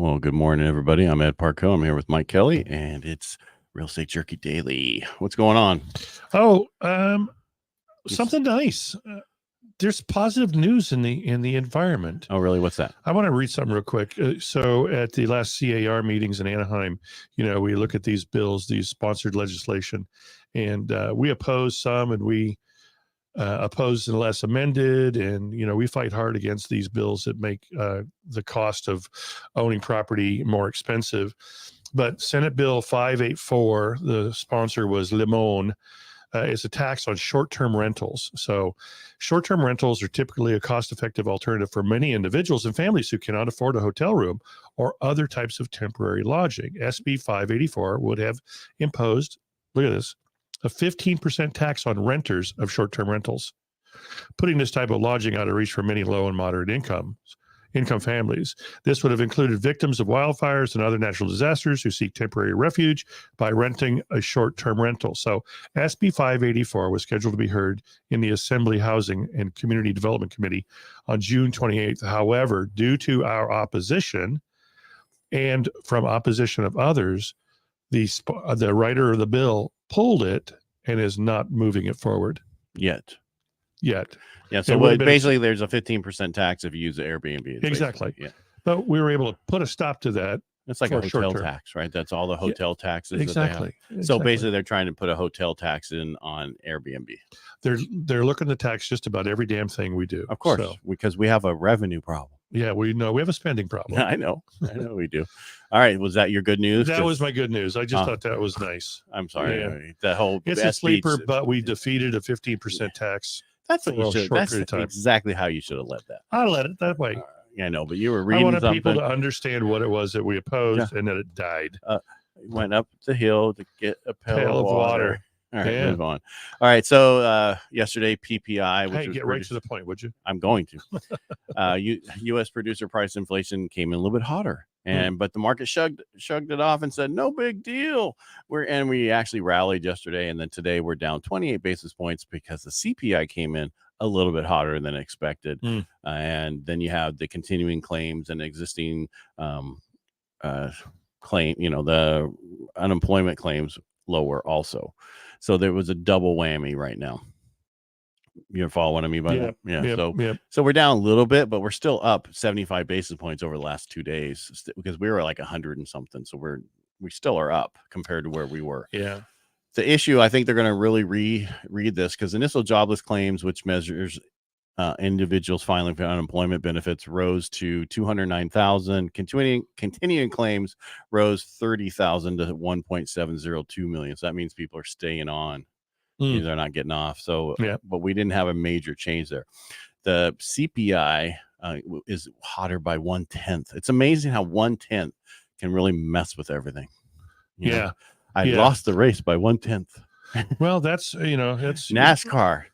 Well, good morning, everybody. I'm Ed Parcaut. I'm here with Mike Kelly, and it's Real Estate Jerky Daily. What's going on? Something nice. There's positive news in the environment. Oh, really? What's that? I want to read something real quick. So at the last CAR meetings in Anaheim, we look at these bills, these sponsored legislation, and we oppose some, and we oppose unless amended, and we fight hard against these bills that make the cost of owning property more expensive. But Senate Bill 584, the sponsor was Limon. Is a tax on short-term rentals. So short-term rentals are typically a cost-effective alternative for many individuals and families who cannot afford a hotel room or other types of temporary lodging. SB 584 would have imposed, look at this, a 15% tax on renters of short-term rentals, putting this type of lodging out of reach for many low and moderate income families. This would have included victims of wildfires and other natural disasters who seek temporary refuge by renting a short-term rental. So SB 584 was scheduled to be heard in the Assembly Housing and Community Development Committee on June 28th. However, due to our opposition and from opposition of others, the writer of the bill pulled it and is not moving it forward Yet. Yeah. So basically, there's a 15% tax if you use the Airbnb. Exactly. Yeah. But we were able to put a stop to that. It's like a hotel tax, right? That's all the hotel taxes. Exactly. That they have. So basically, they're trying to put a hotel tax in on Airbnb. They're looking to tax just about every damn thing we do. Of course, because we have a revenue problem. Yeah, we have a spending problem. I know we do. All right, was that your good news? That was my good news. I just thought that was nice. I'm sorry. That whole it's a sleeper, but we defeated a 15% tax. That's what you should. That's exactly how you should have led that. I led it that way. I know, but you were reading. I wanted something. people to understand what it was that we opposed and that it died. Went up the hill to get a pail of water. All right, move on. All right, so yesterday PPI. Hey, get right to the point, would you? I'm going to. U.S. producer price inflation came in a little bit hotter, but the market shrugged it off and said no big deal. We actually rallied yesterday, and then today we're down 28 basis points because the CPI came in a little bit hotter than expected, and then you have the continuing claims and existing claim. The unemployment claims lower also. So there was a double whammy right now. You follow what I mean by that? Yeah. So we're down a little bit, but we're still up 75 basis points over the last 2 days because we were like 100 and something. So we still are up compared to where we were. Yeah. The issue, I think they're going to really reread this because initial jobless claims, which measures individuals filing for unemployment benefits, rose to 209,000. Continuing claims rose 30,000 to 1.702 million. So that means people are staying on. They're not getting off. So, but we didn't have a major change there. The CPI is hotter by 1/10. It's amazing how 1/10 can really mess with everything. I lost the race by 1/10. Well, that's NASCAR.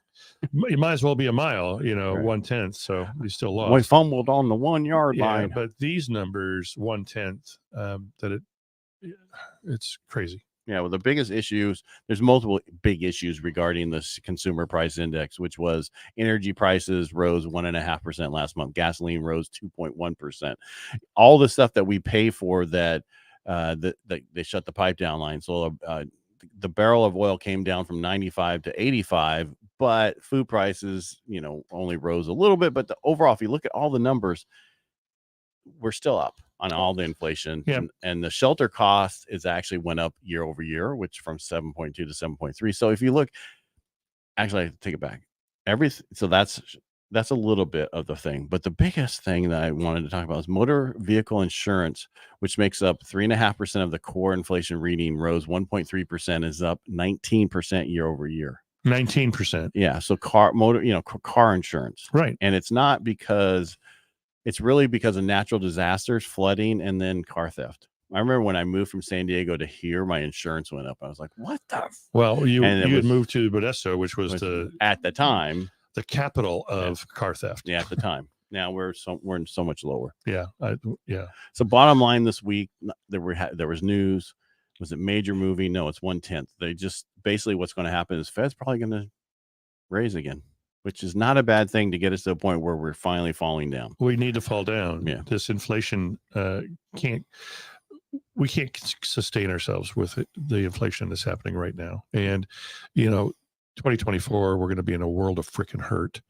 It might as well be a mile, 1/10. So we still lost. We fumbled on the 1 yard line. But these numbers, 1/10, it's crazy. Yeah, well, the biggest issues, there's multiple big issues regarding this consumer price index, which was energy prices rose 1.5% last month. Gasoline rose 2.1%. All the stuff that we pay for that they shut the pipe down line. So the barrel of oil came down from 95 to 85, but food prices, only rose a little bit. But overall, if you look at all the numbers, we're still up on all the inflation. And the shelter cost is actually went up year over year, which from 7.2 to 7.3. So if you look, actually, I take it back. So that's a little bit of the thing. But the biggest thing that I wanted to talk about is motor vehicle insurance, which makes up 3.5% of the core inflation reading, rose 1.3%, is up 19% year over year. 19%. Yeah. So car insurance. Right. And it's not because it's really because of natural disasters, flooding, and then car theft. I remember when I moved from San Diego to here, my insurance went up. I was like, what the? Well, you had moved to Modesto, which was at the time the capital of car theft. Yeah, at the time. Now we're so much lower. Yeah. So bottom line this week, there was news. Was it major moving? No, it's 1/10. They just basically what's going to happen is Fed's probably going to raise again. which is not a bad thing to get us to a point where we're finally falling down. We need to fall down. Yeah. This inflation we can't sustain ourselves with the inflation that's happening right now. And, 2024, we're going to be in a world of freaking hurt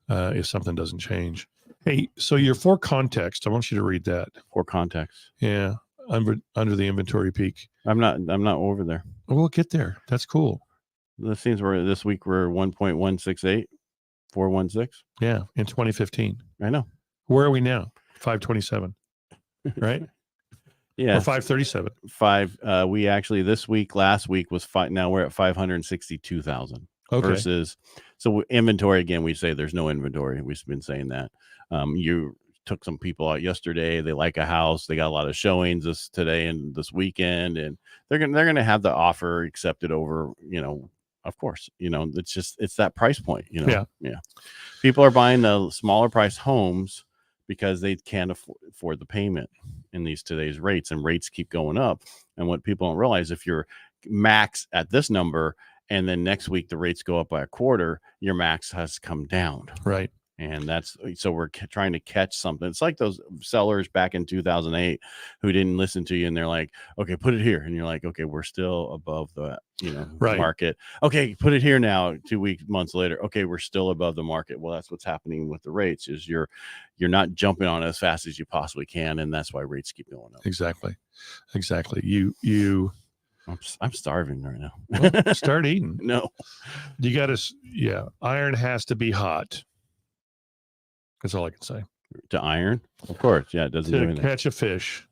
if something doesn't change. Hey, so your for context, I want you to read that. For context. Yeah. Under the inventory peak. I'm not over there. We'll get there. That's cool. This seems this week we're 1.168, 416. Yeah. In 2015. I know. Where are we now? 527. Right? Yeah. Or 537. We actually last week was five. Now we're at 562,000 versus. So inventory again, we say there's no inventory. We've been saying that. You took some people out yesterday. They like a house. They got a lot of showings today and this weekend, and they're gonna have the offer accepted over. Of course, it's that price point. Yeah. People are buying the smaller price homes because they can't afford the payment in today's rates, and rates keep going up. And what people don't realize, if you're max at this number and then next week the rates go up by a quarter, your max has come down. Right. And so we're trying to catch something. It's like those sellers back in 2008 who didn't listen to you, and they're like, okay, put it here. And you're like, okay, we're still above the, right. market. Okay, put it here now. 2 months later. Okay, we're still above the market. Well, that's what's happening with the rates is you're not jumping on it as fast as you possibly can. And that's why rates keep going up. Exactly. I'm starving right now. Well, start eating. No. You got to, iron has to be hot. That's all I can say. To iron? Of course. Yeah, it doesn't do anything. To catch a fish.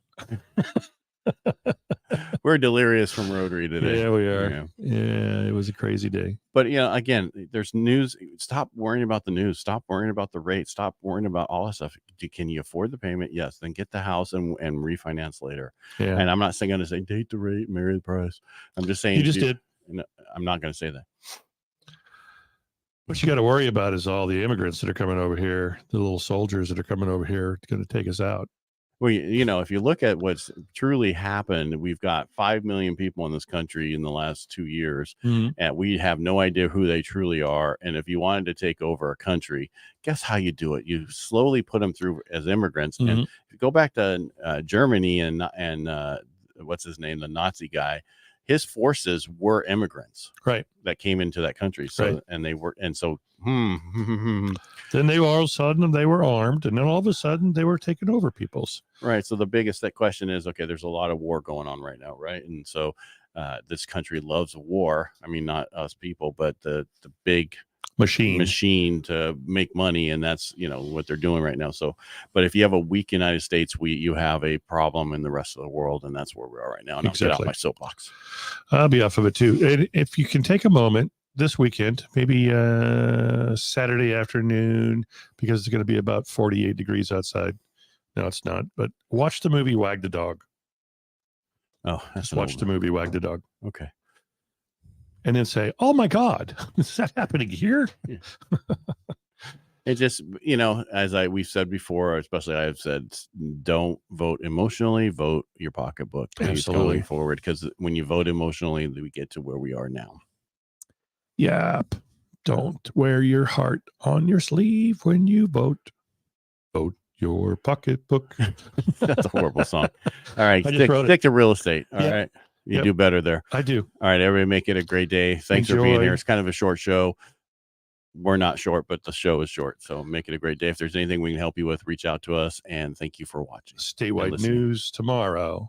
We're delirious from Rotary today. Yeah, we are. Yeah, it was a crazy day. But, again, there's news. Stop worrying about the news. Stop worrying about the rate. Stop worrying about all that stuff. Can you afford the payment? Yes. Then get the house and refinance later. Yeah. And I'm not going to say date the rate, marry the price. I'm just saying. You just did. I'm not going to say that. What you got to worry about is all the immigrants that are coming over here, the little soldiers that are coming over here going to take us out. Well, if you look at what's truly happened, we've got 5 million people in this country in the last 2 years, and we have no idea who they truly are. And if you wanted to take over a country, guess how you do it? You slowly put them through as immigrants. And if you go back to Germany and what's his name, the Nazi guy, his forces were immigrants, right? That came into that country. So, right. And they were, and so, then they were all of a sudden they were armed, and then all of a sudden they were taking over people's. Right. So the biggest question is, okay, there's a lot of war going on right now, right? And so this country loves war. I mean, not us people, but the big machine to make money, and that's what they're doing right now. So, but if you have a weak United States, you have a problem in the rest of the world, and that's where we are right now. And exactly. I'll get off my soapbox. I'll be off of it too. And if you can take a moment this weekend, maybe Saturday afternoon, because it's going to be about 48 degrees outside. No, it's not. But watch the movie Wag the Dog. Oh, just watch the movie Wag the Dog. Okay. And then say, oh my God, is that happening here? Yeah. It just, as we've said before, especially I've said, don't vote emotionally, vote your pocketbook. Absolutely. Going forward, because when you vote emotionally, we get to where we are now. Yep. Don't wear your heart on your sleeve when you vote. Vote your pocketbook. That's a horrible song. All right. Stick to real estate. All right. You do better there. I do. All right, everybody, make it a great day. Thanks for being here. It's kind of a short show. We're not short, but the show is short. So make it a great day. If there's anything we can help you with, reach out to us. And thank you for watching. Statewide News tomorrow.